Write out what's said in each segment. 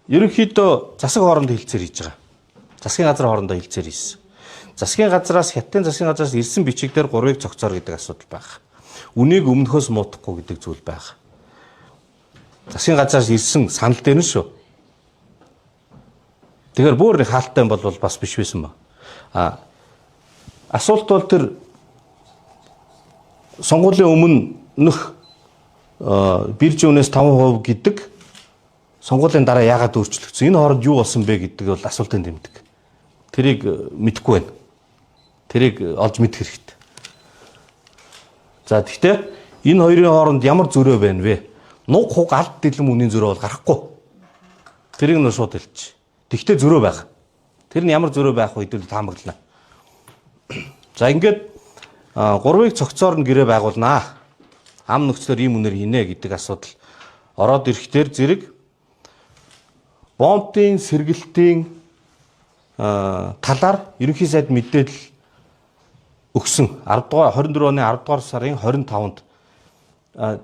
ерөнхийдөө засаг хоорондоо хилцээр хийж байгаа. Засгийн газар хоорондоо хилцээр хийсэн. Засгийн газраас хятадын засгийн газраас ирсэн бичиг дээр 3-ыг цогцоор гэдэг асуудал байна. Үнийг өмнөхөөс муудахгүй гэдэг зүйл байна. Засгийн газраас ирсэн санал дээр нь шүү. Тэгэхээр бүр нэг хаалттай юм бол бас биш байсан ба. Асуулт бол тэр сонгуулийн өмнөх биржийн үнээс 5% гэдэг сонгуулийн дараа яагаад өөрчлөгдсөн? Энэ хооронд юу болсон бэ гэдэг бол асуултын тэмдэг. Тэрийг мэдэхгүй байна. Тэрийг олж мэдэх хэрэгтэй. За тэгтээ энэ хоёрын хооронд ямар зөрөө байна вэ? Нуг хуг алд дэлгэм үнийн зөрөө бол гарахгүй. Тэрийг нь шууд хэлчих. Тэгтээ зөрөө байх. Тэр нь ямар зөрөө байх вэ гэдэгт таамаглана. За ингээд 3-ыг цогцоор нь гэрээ байгуулнаа. Ам нөхцлөөр ийм үнээр хийнэ гэдэг асуудал ороод ирэхдээ зэрэг бомбын сэргэлтийн талаар ерөнхий сайд мэдээлэл өгсөн 24 оны 10 дугаар сарын 25-нд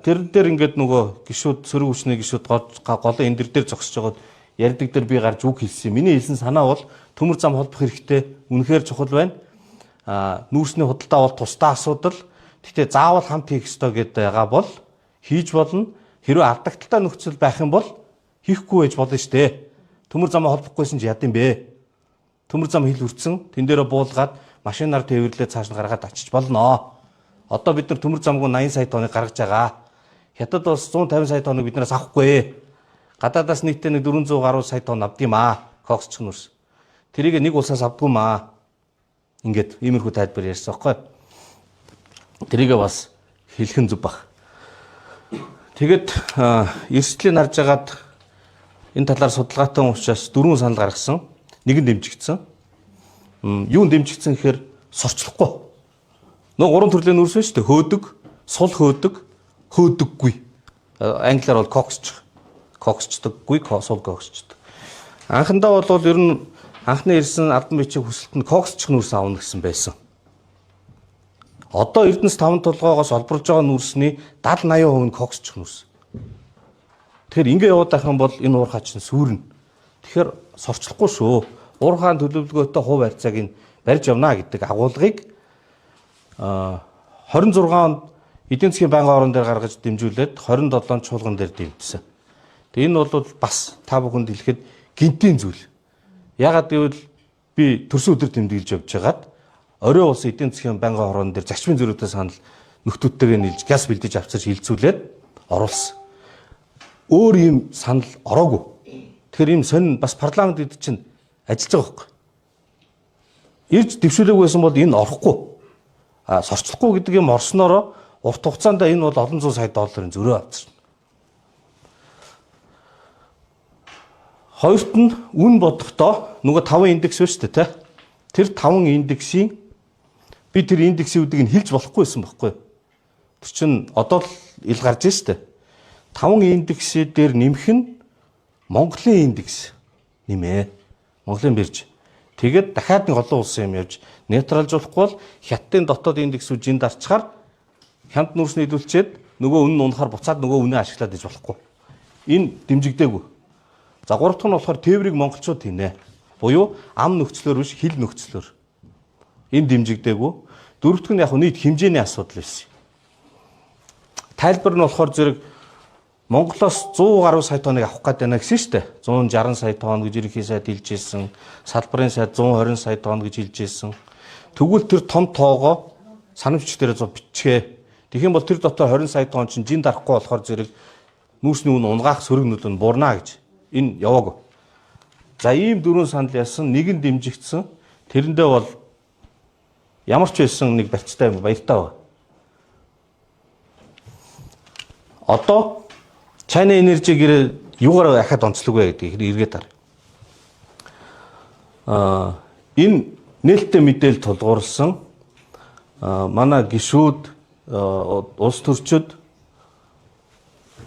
тэр дээр ингээд нөгөө гişүүд сөрөг хүчний гişүүд голын энэ дээр зогсож байгаад ярьдаг дээр би гарч үг хэлсэн. Миний хэлсэн санаа бол төмөр зам холбох хэрэгтэй үнэхээр чухал байна. Нүүрсний худалдаа бол тусдаа асуудал. Гэхдээ заавал хамт хийх ёстой гэдэг байгаа бол хийж болно. Хэрвээ алдагдaltaй нөхцөл байх юм бол хийхгүй байж болно шүү дээ. Төмөр замаа холбохгүйсэн чи яд юм бэ? Төмөр зам хил хүрсэн. Тэн дээрээ буулгаад машинаар тээвэрлээ цааш нь гаргаад ачиж болно. Одоо бид нар төмөр замгүй 80 сая тонныг гаргаж байгаа. Хятад бас 150 сая тонныг биднээс авахгүй. Гадаадаас нийтдээ 400 гаруй сая тонн авд юм аа. Коксч нүрс. Тэрийг нэг улсаас авдгүй маа. Ингээд иймэрхүү тайлбар ярьсан байхгүй. Тэрийгээ бас хэлхэн зүг баг. Тэгэд эрсдлийг харж агаад энэ талаар судалгаатай учраас 4 санал гаргасан. Нэг нь дэмжигдсэн. Юу дэмжигдсэн гэхээр сорчлохгүй. Нөгөө 3 төрлийн нүрс байна шүү дээ. Хөөдөг, сул хөөдөг, хөөдөггүй. Англиар бол коксчдаггүй, сул коксчдаг. Анхандаа бол ер нь анхны ирсэн албан бичиг хүсэлтэнд коксчих нүрс аавна гэсэн байсан. Одоо Эрдэнэс 5 толгоогоос олборлж байгаа нүрсний 70-80% нь коксчих нүрс. Тэгэхээр ингэ яваад байх юм бол энэ уурхай чинь сүрнэ. Тэгэхээр сорчлохгүй шүү. Уурхайн төлөвлөгөөтэй хувь харьцааг нь барьж явна гэдэг агуулгыг 26 онд эдийн засгийн байнгын орон дээр гаргаж дэмжүүлээд 27 чуулган дээр дэмжсэн. Тэгээ энэ бол бас та бүхэнд хэлэхэд гинтийн зүйл. Ягаад гэвэл би төрсөн өдөр тэмдэглэж явж байгаад орой улс эдийн засгийн байнгын орон дээр зарчмын зөрүүтэй санал нөхдүүдтэйгээ нийлж газ бэлдэж авчирч хилцүүлээд оруулсан. Өөр юм санал ороогүй. Тэгэхээр ийм сонин бас парламент гэдэг чинь ажиллаж байгаа байхгүй. Ирж дэвшүүлээгүй байсан бол энэ орохгүй. Сорчлохгүй гэдэг юм орсноороо урт хугацаанд энэ бол олон зуун сая долларын зөрөө авчирна. Хоёрт нь үн бодохдоо нөгөө 5 индекс байна шүү дээ. Тэр 5 индексийн би тэр индексийн үдийг нь хэлж болохгүй байсан байхгүй. Тэр чинь одоо л ил гарч байна шүү дээ. 5 индексээр дээр нэмэх нь Монголын индекс нэмээ. Монголын бирж. Тэгээд дахиад нэг олон улсын юм явж нейтралжуулахгүй бол хятадын дотоод индексүүд жинд арчхаар хямд нүрс нийлүүлчихэд нөгөө үнэ нь унахаар буцаад нөгөө үнэ ашиглаад иж болохгүй. Энэ дэмжигдээгүй. За 3 дахь нь болохоор тээврийг монголчууд хийнэ. Буюу ам нөхцлөөр биш хил нөхцлөөр. Энэ дэмжигдээгүй. 4 дахь нь яг нийт хэмжээний асуудал байсан. Тайлбар нь болохоор зэрэг Монголоос 100 гаруй сая тонныг авах гэдэг байна гэсэн шүү дээ. 160 сая тонн гэж ерөнхий сайд хэлж ирсэн. Салбарын сайд 120 сая тонн гэж хэлж ирсэн. Тэгвэл тэр том тоогоо санамжч дээр бичгээ. Тэгэх юм бол тэр дотор 20 сая тонн чинь жин дарахгүй болохоор зэрэг нүүрсний үн унгаах сөрөг нүдэн буурна гэж. Энэ яваагүй. За ийм 4 санал ясан, нэг нь дэмжигдсэн. Тэрэндээ бол ямар ч байсан нэг барьцтай юм баяртай байна. Одоо China Energy гэрээ юугаар ахад онцлог вэ гэдгийг эргээд харъя. Энэ нээлттэй мэдээлэл тулгуурласан манай гишүүд улс төрчид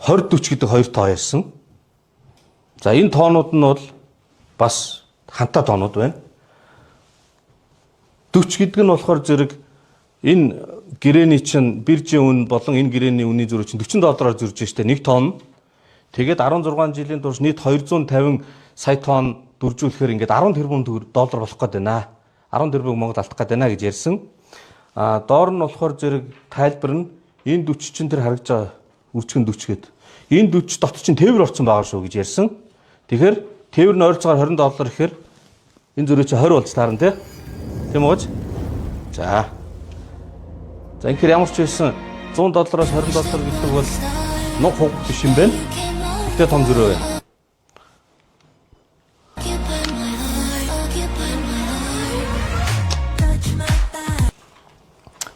20-40 гэдэг хоёр тоо ярьсан. За энэ тоонууд нь бол бас ханта тоонууд байна. 40 гэдэг нь болохоор зэрэг энэ гэрээний чинь биржийн үн болон энэ гэрээний үнийн зөрүү чинь $40 зөрж штэ нэг тонн. Тэгээд 16 жилийн турш нийт 250 сая тонн дүржүүлэхээр ингээд 10 тэрбум доллар болох гээд байна. 10 тэрбум Монгол алдах гээд байна гэж ярьсан. Доор нь болохоор зэрэг тайлбар нь энэ 40 чинь тэр харагдж байгаа үржигэн 40 гээд. Энэ 40 дот чинь тээвэр орсон байгаа шүү гэж ярьсан. Тэгэхээр тээвэр нь ойролцоогоор $20 гэхээр энэ зөрөө чи 20 болж таарна тийм үү? За. За инхээр ямар ч байсан $100-оос $20 гэдэг бол нуг хуг биш юм байна. Гэтэ том зөрөө байна.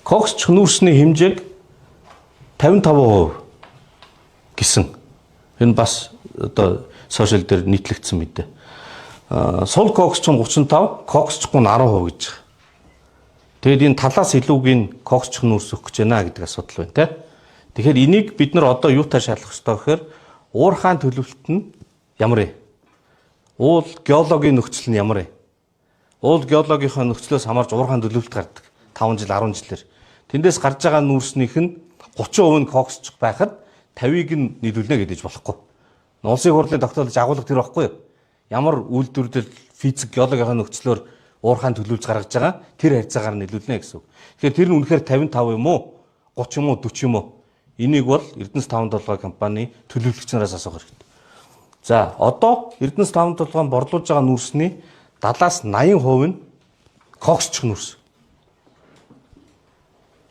Коксч нүүрсний хэмжээг 55% гэсэн. Энэ бас одоо сошиал дээр нийтлэгдсэн мэдээ. Сул коксч нь 35, коксч нь 10% гэж. Тэгэд энэ талаас илүүгийн коксч нүүрс өгөх гэж байна гэдэг асуудал байна те. Тэгэхээр энийг бид нар одоо юутай шалгах ёстой гэхээр уурхайн төлөвлөлт нь ямар вэ? Уул геологийн нөхцөл нь ямар вэ? Уул геологийнхаа нөхцлөөс хамаарч уурхайн төлөвлөлт гардаг. 5 жил 10 жилээр. Тэндээс гарч байгаа нүүрснийх нь 30% нь коксч байхад 50-ыг нь нийлүүлнэ гэдэж болохгүй. Улсын хурлын тогтоолж агуулга тэр байхгүй юу? Ямар үйлдвэрлэл физик геологийн нөхцлөөр уурхайн төлөвлөж гаргаж байгаа тэр харьцаагаар нь нийлүүлнэ гэсэн үг. Тэгэхээр тэр нь үнэхээр 55 юм уу? 30 юм уу? 40 юм уу? Энийг бол Эрдэнэс 575 компани төлөвлөгч нараас асуух хэрэгтэй. За, одоо Эрдэнэс 575 борлуулж байгаа нүүрсний 70-аас 80% нь коксч нүүрс.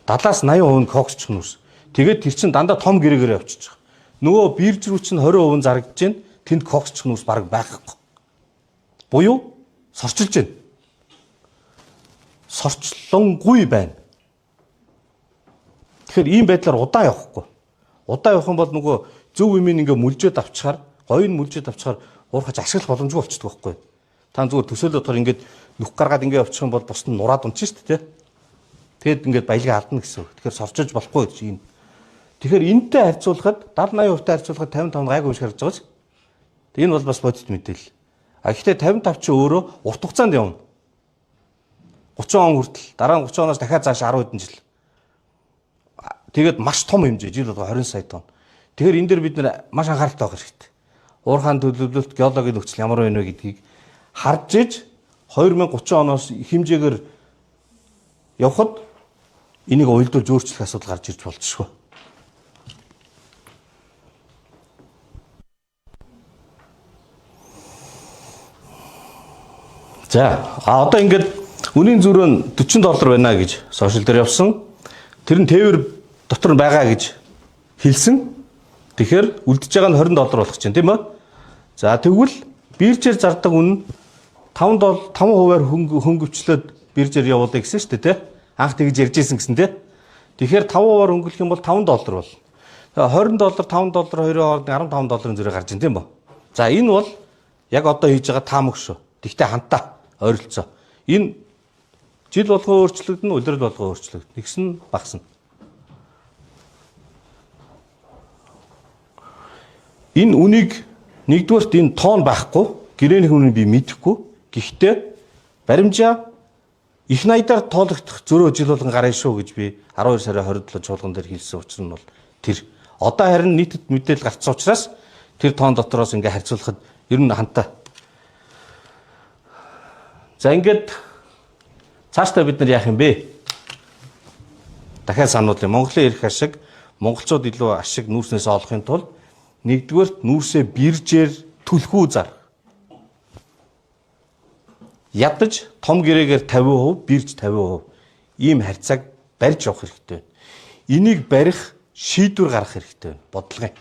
70-аас 80% нь коксч нүүрс. Тэгээд тэр чинь дандаа том гэрээгээр явчихж байгаа. Нөгөө бирж рүү чинь 20% зарагдж байна. Тэнд коксч нүүрс бараг байхгүй. Буюу сорчилж байна. Сорчлонгүй байна. Тэгэхээр ийм байдлаар удаан явахгүй. Удаан явах юм бол нөгөө зөв юмыг ингээ мүлжээд авчихаар, гоё нь мүлжээд авчихаар уурхаж ашиглах боломжгүй болчихдог байхгүй. Та зүгээр төсөөлөд болохоор ингээд нүх гаргаад ингээ явчих юм бол бус нь нураад унчих шүү дээ. Тэгэд ингээд баялгаа алдна гэсэн үг. Тэгэхээр сорчиж болохгүй гэж юм. Тэгэхээр энэтэй харьцуулахад 70-80% та харьцуулахад 55 гайгүй биш харагдаж байгаа ч. Энэ бол бас бодит мэдээлэл. Гэхдээ 55 чи өөрөө урт хугацаанд явна. 30 он хүртэл дараа нь 30 оноос дахиад цааш 10 хэдэн жил. Тэгээд маш том хэмжээ жил болго 20 сая тонн. Тэгэхээр энэ дээр бид нэр маш анхааралтай байх хэрэгтэй. Уурхайн төлөвлөлт геологийн нөхцөл ямар байна вэ гэдгийг харж иж 2030 оноос хэмжээгээр явхад энийг уйлдуулж өөрчлөх асуудал гарч ирж болчихшгүй. За, одоо ингээд үнийн зөрөө нь $40 байна гэж сошиал дээр явсан. Тэр нь тээвэр дотор байгаа гэж хэлсэн. Тэгэхээр үлдэж байгаа нь $20 болох чинь тийм үү? За тэгвэл биржээр зардаг үнэ 5%-аар хөнгөвчлөөд биржээр явуулъя гэсэн шүү дээ тий. Анх тэгж ярьж ирсэн гэсэн тий. Тэгэхээр 5%-аар хөнгөлөх юм бол $5 болно. $20, $5, хоёрын хооронд $15-ын зэрэг гарч ийн тийм үү? За энэ бол яг одоо хийж байгаа таамаг шүү. Тэгтээ хантаа ойролцоо. Энэ жил болгон өөрчлөгдөн, улирал болгон өөрчлөгдөн. Нэгсэн багасна. Энэ үнийг нэгдүгээрт энэ тоон байхгүй, гэрээнийх үнийг би мэдэхгүй. Гэхдээ баримжаа их найдаар тоологдох зөрөө жил болгон гарна шүү гэж би 12 сарын 27 чуулган дээр хэлсэн учраас нь бол тэр. Одоо харин нийтэд мэдээлэл гарцсан учраас тэр тоон дотроос ингээ харьцуулахад ер нь хантаа. За ингээд цаашдаа бид нар яах юм бэ? Дахиад сануулъя. Монголын эрх ашиг, монголчууд илүү ашиг нүүрснээс олохын тулд нэгдүгээрт нүүрсээ биржээр түлхүү зар. Ядаж том гэрээгээр 50%, бирж 50%. Ийм харьцааг барьж явах хэрэгтэй байна. Энийг барих шийдвэр гаргах хэрэгтэй байна. Бодлогын.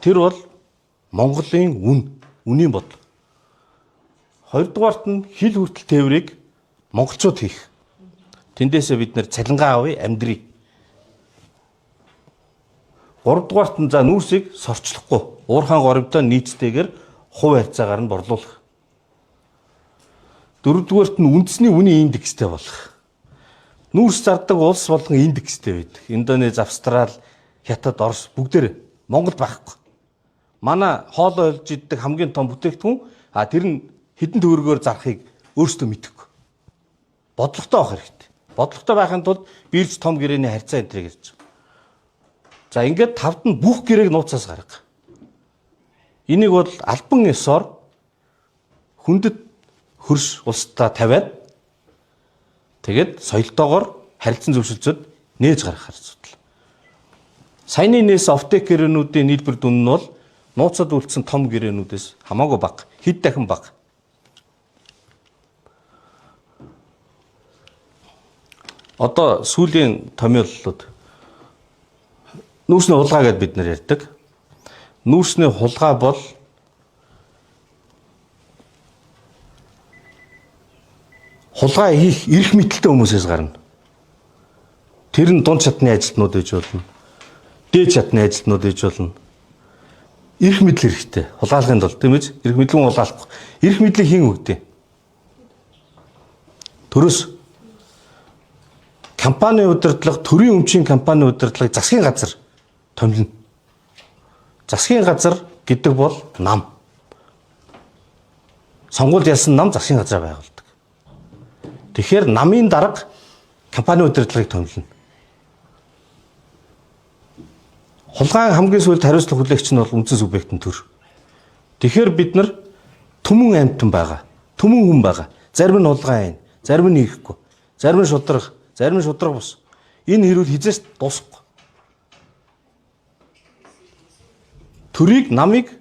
Тэр бол Монголын үнийн бодлого. Хоёрдугаарт нь хил хүртэл тээврийг монголчууд хийх. Тэндээсээ бид нэр цалингаа авъя, амьдрий. Гуравдугаарт нь за нүүрсийг сорчлохгүй. Уурхайн горимтой нийцтэйгээр хувь харьцаагаар нь борлуулах. Дөрөвдүгээрт нь үндэсний үнийн индекстэй болох. Нүүрс зардаг улс болгон индекстэй байдаг. Индонез, Австрали, Хятад, Орос бүгдээр Монгол байхгүй. Манай хоолой олж иддэг хамгийн том бүтээгдэхүүн тэр нь хэдэн төгрөгөөр зарахыг өөрсдөө мэдэхгүй. Бодлоготой байх хэрэгтэй. Бодлоготой байхын тулд бирж том гэрээний харьцаа энэ төр гэж. За ингээд тавд нь бүх гэрээг нууцаас гарга. Энийг бол албан ёсоор хүндэт хөрш улсдаа тавиад тэгээд соёлтойгоор харилцан зөвшөлтөд нээж гаргах асуудал. Саяны нээс офтек гэрээнүүдийн нийлбэр дүн нь бол нууцад үлдсэн том гэрээнүүдээс хамаагүй бага, хэд дахин бага. Одоо сүүлийн томьёоллууд нүүрсний хулгай гэдээ бид нар ярьдаг. Нүүрсний хулгай бол хулгай хийх эрх мэдэлтэй хүмүүсээс гарна. Тэр нь дунд шатны ажилтнууд гэж болно. Дээд шатны ажилтнууд гэж болно. Эрх мэдэл хэрэгтэй. Хулгайлахын тулд тийм ээ. Эрх мэдлэн хулгайлахгүй. Эрх мэдлийг хэн өгдөө? Төрөөс компани удирдлага, төрийн өмчийн компани удирдлагыг засгийн газар томилно. Засгийн газар гэдэг бол нам. Сонгуульд ялсан нам засгийн газар байгуулдаг. Тэгэхээр намын дарга компани удирдлагыг томилно. Хулгайн хамгийн сүүлд хариуцлага хүлээгч нь бол үндсэн субъектын төр. Тэгэхээр бид нар түмэн амьтан байгаа. Түмэн хүн байгаа. Зарим нь хулгай, зарим нь хийхгүй. Зарим нь шудраг, зарим нь шудраг бус. Энэ хэрүүл хизээс дуусахгүй. Төрийг, намыг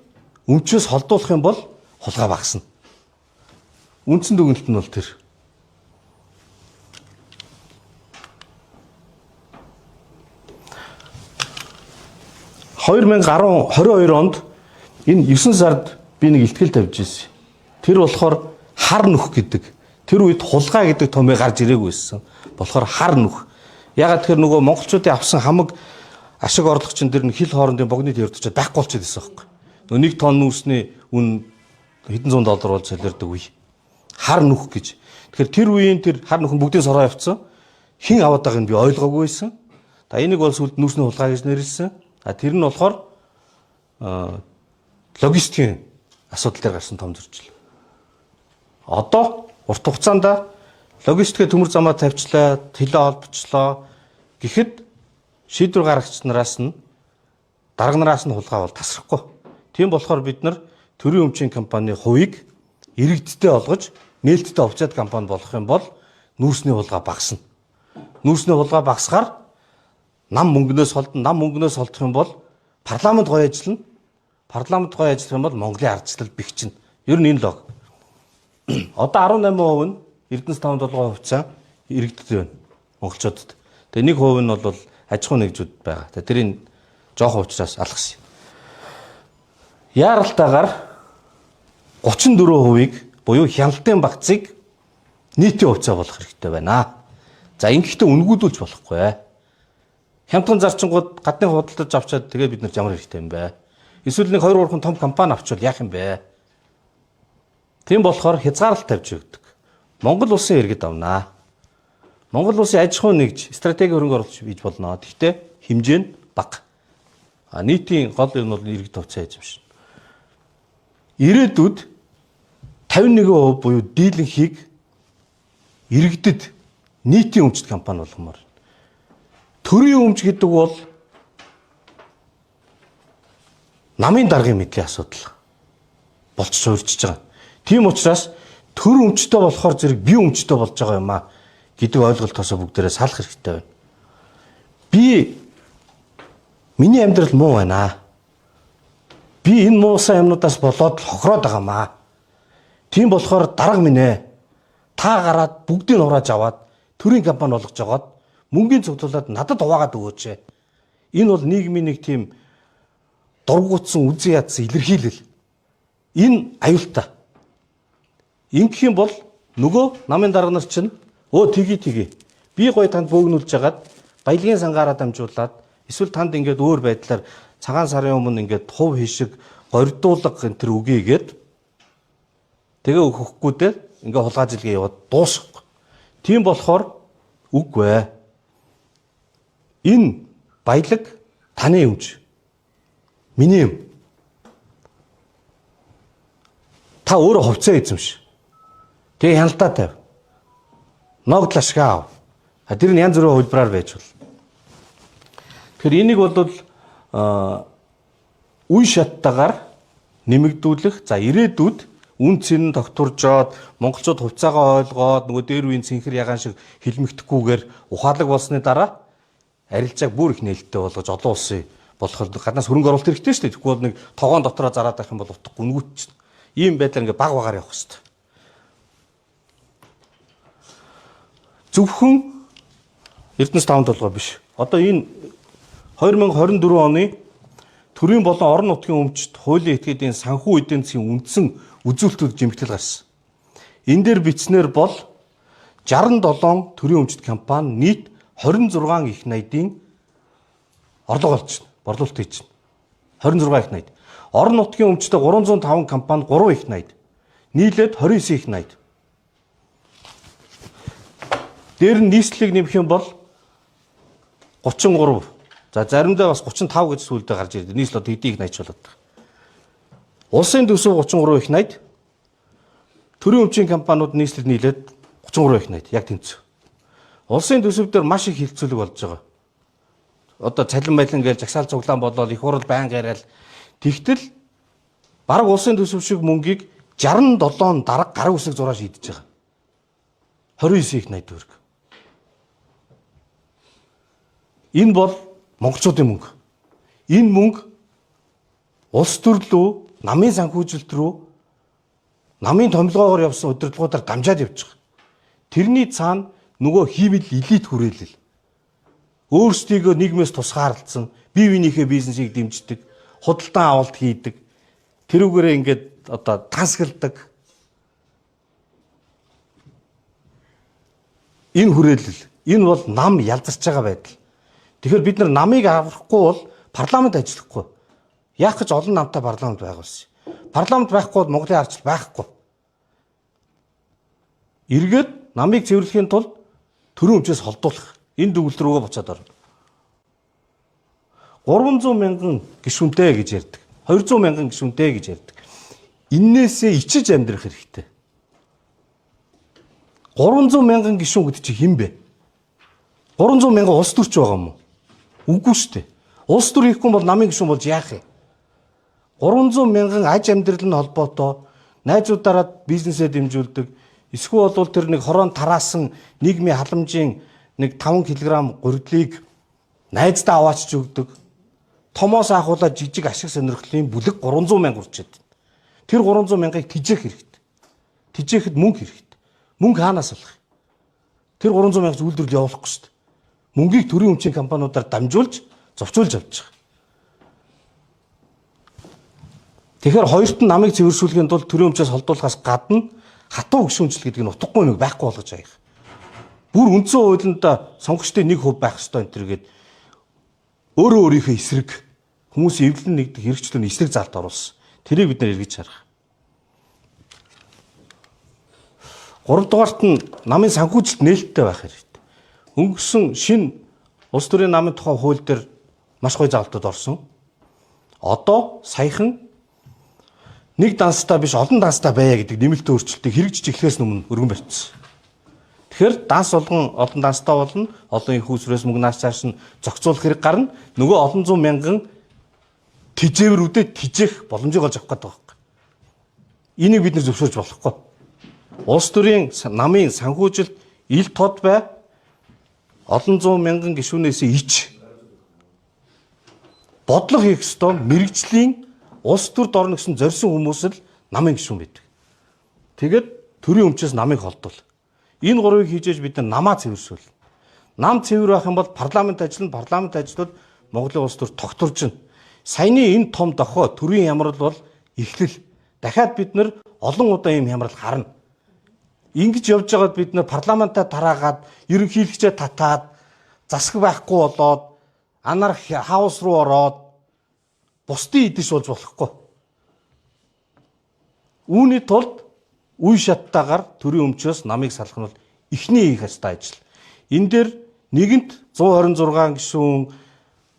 өмчөөс холдуулах юм бол хулгай багасна. Үндсэн дүгнэлт нь бол тэр. (2022) онд энэ 9 сард би нэг ихтгэл тавьж ирсэн. Тэр болохоор хар нүх гэдэг. Тэр үед хулгай гэдэг томьёо гарч ирээгүй байсан. Болохоор хар нүх. Ягаад тэгэхээр нөгөө монголчуудын авсан хамаг ашиг орлогчин дэр нь хил хоорондын богино төвөрдөж байхгүй болчиход байсан байхгүй. Нөгөө 1 тонн нүүрсний үн хэдэн зуун доллар болж солиордог үе. Хар нүх гэж. Тэгэхээр тэр үеийн тэр хар нүхэн бүгдийн сороо явцсан. Хин аваад байгааг нь би ойлгоогүй байсан. За энийг бол сүлд нүүрсний хулгай гэж нэрлсэн. Тэр нь болохоор логистикийн асуудал дээр гарсан том зөрчил. Одоо урт хугацаанд логистикээ төмөр замаа тавьчлаа, теле холбочлоо гэхэд шийдвэр гаргагч нараас нь дарга нараас нь хулгай бол тасрахгүй. Тийм болохоор бид нар төрийн өмчийн компани хувийг иргэдтэй олгож нээлттэй овчаад компани болох юм бол нүүрсний хулгай багасна. Нүүрсний хулгай багасгаар нам мөнгнөөс холдох юм бол парламент гоё ажиллана. Парламент гоё ажиллах юм бол Монголын ардчлал бэхжинэ. Ер нь энэ лог. Одоо 18% нь Эрдэнэс 5 толгой хувьцаа иргэдэд байна. Монголчуудад. Тэгээ 1% нь бол аж ахуй нэгжүүд байгаа. Тэрийг жоохон уучраас алгасан. Яаралтайгаар 34%-ийг буюу хяналтын багцыг нийтийн хувьцаа болох хэрэгтэй байна. За ингэхдээ үнгүүдүүлж болохгүй. Хямдхан зарчингууд гадны худалдаж авчаад тэгээ бид нар ямар хэрэгтэй юм бэ? Эсвэл нэг 2-3 том компани авчвал яах юм бэ? Тийм болохоор хязгаарлалт тавьж өгдөг. Монгол улсын иргэд авнаа. Монгол улсын аж ахуй нэгж стратеги хөрөнгө оруулалт хийж болно. Гэхдээ хэмжээ нь бага. Нийтийн гол юм бол иргэд хувьцаа эзэмшнэ. Ирээдүйд 51% буюу дийлэнхийг иргэдэд нийтийн өмчт компани болгомоор. Төрийн өмч гэдэг бол намын даргын мэдлийн асуудал болчих суурьчж байгаа. Тийм учраас төр өмчтэй болохоор зэрэг би өмчтэй болж байгаа юм а гэдэг ойлголтоос бүгдээрээ салах хэрэгтэй байна. Миний амьдрал муу байна. Би энэ муусан юмнуудаас болоод хохироод байгаа юм а. Тийм болохоор дарга минь ээ. Та гараад бүгдийг хурааж аваад төрийн компани болгож жагаад мөнгөний цуглуулад надад хуваагаад өгөөч. Энэ бол нийгмийн нэг тийм дургуутсан үзэн ядсан илэрхийлэл. Энэ аюултай. Ингэх юм бол нөгөө намын дарга нар чинь тгий. Би гоё танд бөөгнүүлж жагаад баялагын сангаараа дамжуулаад эсвэл танд ингээд өөр байдлаар цагаан сарын өмнө ингээд хув хишиг гордуулга энэ үгээгээд тэгээ өгөхгүй дээр ингээд хулгайжилгээ яваад дуусахгүй. Тийм болохоор үгүй. Энэ баялаг таны өмч. Миний юм. Та өөрөө хувьцаа эзэмш. Тэгээ хяналтаа тавь. Ногд ашгаа ав. Тэр нь янз бүрийн хөлбраар байж бол. Тэгэхээр энийг бол үе шаттайгаар нэмэгдүүлэх, ирээдүйд үн цэн нь тогтворжоод монголчууд хувьцаагаа ойлгоод нөгөө дээр үеийн цэнхэр ягаан шиг хилмигдэхгүйгээр ухаалаг болсны дараа арилжааг бүр их нээлттэй болгож олон улсын болохоор гаднаас хөрөнгө оруулалт хэрэгтэй шүү дээ. Тэгэхгүй бол нэг тогоон дотроо зараад байх юм бол утгагүй нүгүүч. Ийм байдлаар ингээ баг багаар явах хэрэгтэй. Зөвхөн Эрдэнэс 5 толгой биш. Одоо энэ 2024 оны төрийн болон орон нутгийн өмчт хуулийн этгээдийн санхүү эдийн засгийн үндсэн үзүүлэлтүүд жимэгтэл гарсан. Энэ дээр бичснээр бол 67 төрийн өмчт компани нийт 26 их найдын орлого олж байна. Борлуулалт хийж байна. 26 их найд. Орон нутгийн өмчтөд 305 компани 3 их найд. Нийлээд 29 их найд. Дээр нь нийслэлийг нэмэх юм бол 33. За заримдаа бас 35 гэж сүүлдээ гарч ирдэг. Нийслэл одоо хэдийг найч болоод байгаа. Улсын төсөв 33 их найд. Төрийн өмчийн компаниуд нийслэл нийлээд 33 их найд. Яг тэнцүү. Улсын төсөв дээр маш их хилцүүлэг болж байгаа. Одоо цалин байлан гээл жагсаал цуглаан болоод их хурал байнга яриад тэгтэл бараг улсын төсөв шиг мөнгийг 67 дарга гар үсэг зураа шийдэж байгаа. 29 их найд төгрөг. Энэ бол монголчуудын мөнгө. Энэ мөнгө улс төрлөө, намын санхүүжилт рүү, намын томилгоогоор явсан удирдлагуудаар дамжаад явж байгаа. Тэрний цаана нөгөө хийвэл элит хүрээлэл. Өөрсдийгөө нийгмээс тусгаарлцсан, бие биенийхээ бизнесийг дэмждэг, худалдан авалт хийдэг. Тэрүүгээрээ ингээд одоо тансгалдаг. Энэ хүрээлэл, энэ бол нам ялдарч байгаа байдал. Тэгэхээр бид нар намыг аврахгүй бол парламент ажиллахгүй. Яах гэж олон намтай парламент байгуулсан. Парламент байхгүй бол Монголын арчил байхгүй. Эргээд намыг цэвэрлэхийн тулд төрийн өмчөөс холдуулах. Энэ дүгнэлт рүүгээ буцаад орно. 300 мянган гишүүнтэй гэж ярьдаг. 200 мянган гишүүнтэй гэж ярьдаг. Иннээсээ ичиж амьдрах хэрэгтэй. 300 мянган гишүүн гэдэг чинь хэн бэ? 300 мянган улс төрч байгаа юм уу? Үгүй шүү дээ. Улс төр хийхгүй бол намын гишүүн болж яах вэ? 300 мянган аж амьдрал нь холбоотой найзуудаараа бизнесээ дэмжүүлдэг. Эсвэл бол тэр нэг хорон тараасан нийгмийн халамжийн нэг 5 кг гурдлыг найздаа аваачж өгдөг. Томоос ахуулаад жижиг ашиг сонирхлын бүлэг 300 мянга урчээд. Тэр 300 мянгаыг тижээх хэрэгтэй. Тижээхэд мөнгө хэрэгтэй. Мөнгө хаанаас олох? Тэр 300 мянга үйлдвэрлэл явуулахгүй шүү дээ. Мөнгийг төрийн өмчийн компаниудаар дамжуулж, зовчуулж авч байгаа. Тэгэхээр хоёрт нь намыг цэвэршүүлэхийн тулд төрийн өмчөөс холдуулахаас гадна хатуу гишүүнчлэл гэдэг нь утгагүй нэг байхгүй болгож байгаа юм. Бүр үндсэн хуулинд сонгогчдын 1% байх ёстой энэ төргээд өөрөө өөрийнхөө эсрэг хүмүүсийн эвлэн нэгдэх хэрэгчлэн эсрэг заалт оруулсан. Тэрийг бид нэр эргэж харах. 3 дугаарт нь намын санхүүжилт нээлттэй байх хэрэгтэй. Өнгөрсөн шинэ улс төрийн намын тухай хууль дээр маш гоё заалтууд орсон. Одоо саяхан нэг данстай биш олон данстай байя гэдэг нэмэлтийн өөрчлөлтийг хэрэгжиж эхлэхээс өмнө өргөн барьсан. Тэгэхээр данс болгон олон данстай болно. Олон их усрээс мөнгө нааш цааш нь зохицуулах хэрэг гарна. Нөгөө олон зуун мянган тижээврүүдэд тижээх боломжийг олж авах гэдэг байна. Энийг бид нэр зөвшөөрч болохгүй. Улс төрийн намын санхүүжилт ил тод бай. Олон зуун мянган гишүүнээс ич бодлого хийх ёстой мэрэгжлийн улс төрд орно гэсэн зорьсон хүмүүс л намын гишүүн байдаг. Тэгээд төрийн өмчөөс намыг холдуул. Энэ гурвыг хийж бид намаа цэвэршүүл. Нам цэвэр байх юм бол парламент ажлууд Монголын улс төр тогтворж байна. Саяны энэ том дохой төрийн ямрал бол эхлэл. Дахиад бид нар олон удаа ийм ямрал харна. Ингэж явж байгаад бид нар парламентаа тараагаад ерөнхийлөгчөө татаад засаг байхгүй болоод анархи хаус руу ороод бусдын идэвш болж болохгүй. Үүний тулд үе шаттайгаар төрийн өмчөөс намыг салах нь бол эхний хийх ёстой ажил. Энэ дээр нэгэнт 126 гишүүн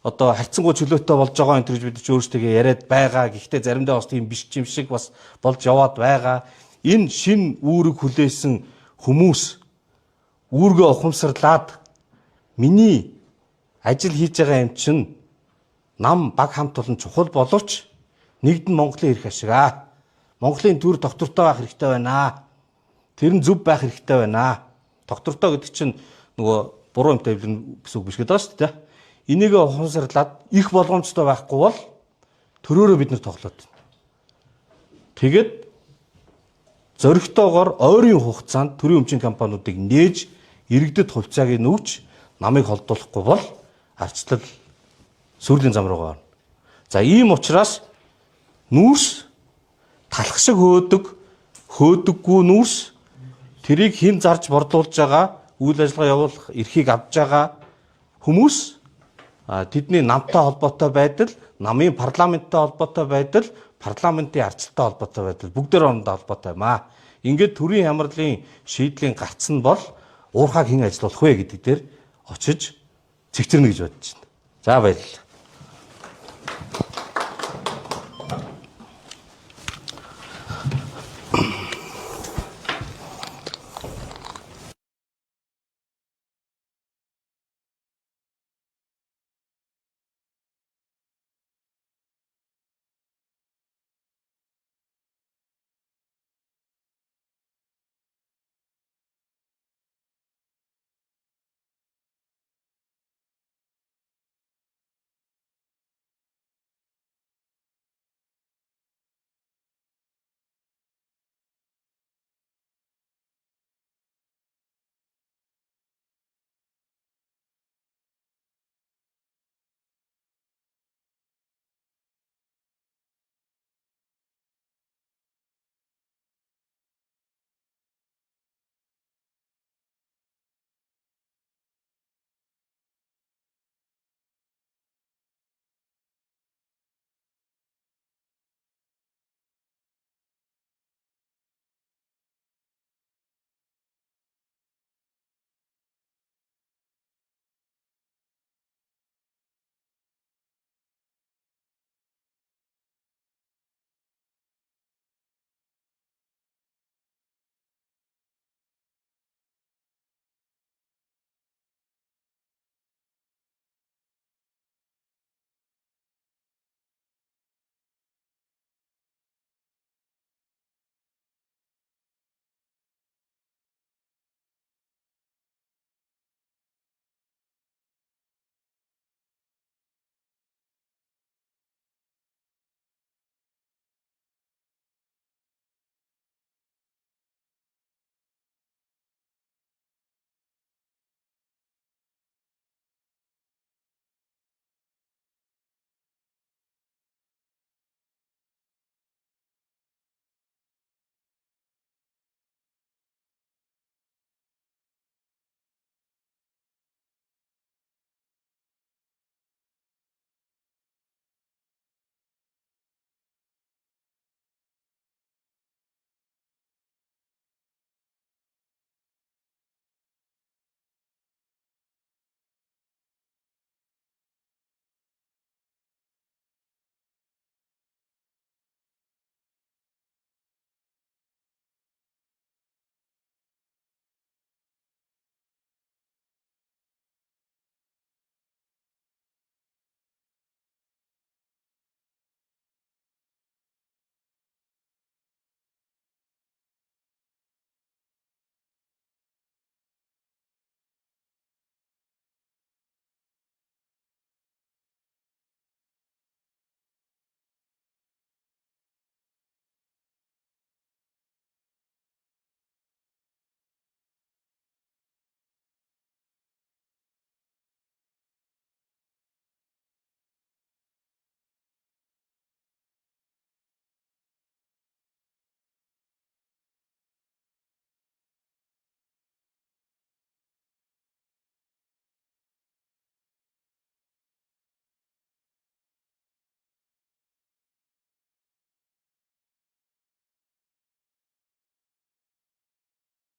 одоо харьцангуй чөлөөтэй болж байгаа энэ гэж бид ч өөрсдөө яриад байгаа. Гэхдээ заримдаа бас тийм биш юм шиг бас болж яваад байгаа. Энэ шин үүрэг хүлээсэн хүмүүс үүргээ ухамсарлаад миний ажил хийж байгаа юм чинь нам баг хамт олон чухал боловч нэгдэн Монголын эрх ашиг Монголын төр доктортой байх хэрэгтэй байна. Тэр нь зөв байх хэрэгтэй байна. Доктортой гэдэг чинь нөгөө буруу юмтай хэвлэн гэсэн үг биш гэдэг байна шүү дээ. Энийг ухамсарлаад их болгоомжтой байхгүй бол төрөөрөө бид нар тоглоод байна. Тэгээд зоригтойгоор ойрын хугацаанд төрийн өмчийн компаниудыг нээж иргэдэд хувьцааг нүүж намыг холдуулахгүй бол арчлал сүрлийн зам руу гарна. За ийм учраас нүүрс талах шиг хөөдөггүй нүүрс тэрийг хэн зарж борлуулж байгаа үйл ажиллагаа явуулах эрхийг авж байгаа хүмүүс тэдний намтай холбоотой байдал, намын парламенттай холбоотой байдал, парламентын арчлалтай холбоотой байдал бүгдээр хоорондоо холбоотой юм аа. Ингээд төрийн хямралын шийдлийн гарц нь бол уурхайг хэн ажилуулах вэ гэдэг дээр очиж цэгцэрнэ гэж бодож байна. За баярлалаа.